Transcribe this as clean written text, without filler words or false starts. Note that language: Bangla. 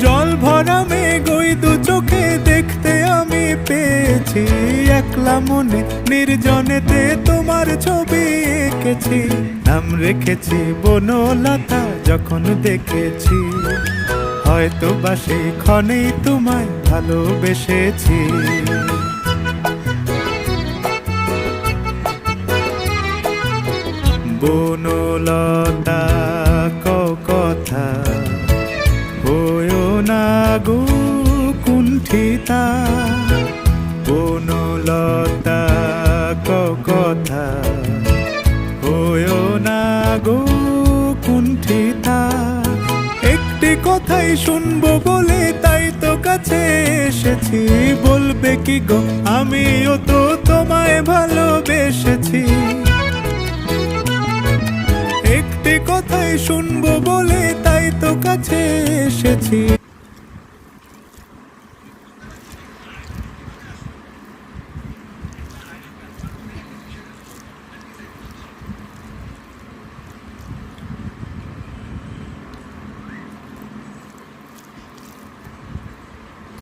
জল ভরা মেঘ ওই দু চোখে দেখতে আমি পেয়েছি, একলা মনে নির্জনেতে তোমার ছবি এঁকেছি। নাম রেখেছি বনলতা যখন দেখেছি, হয়তো বা সেই ক্ষণেই তোমায় ভালোবেসেছি। বনলতা কথা হয়ো না গো কুণ্ঠিতা, বনলতা কথা হয়ো না গো কুণ্ঠিতা। একটি কথাই শুনবো বলে তাই তো কাছে এসেছি, বলবে কি গো আমিও তো তোমায় ভালোবেসেছি। একটি কথাই শুনবো বলে তাই তো কাছে এসেছি,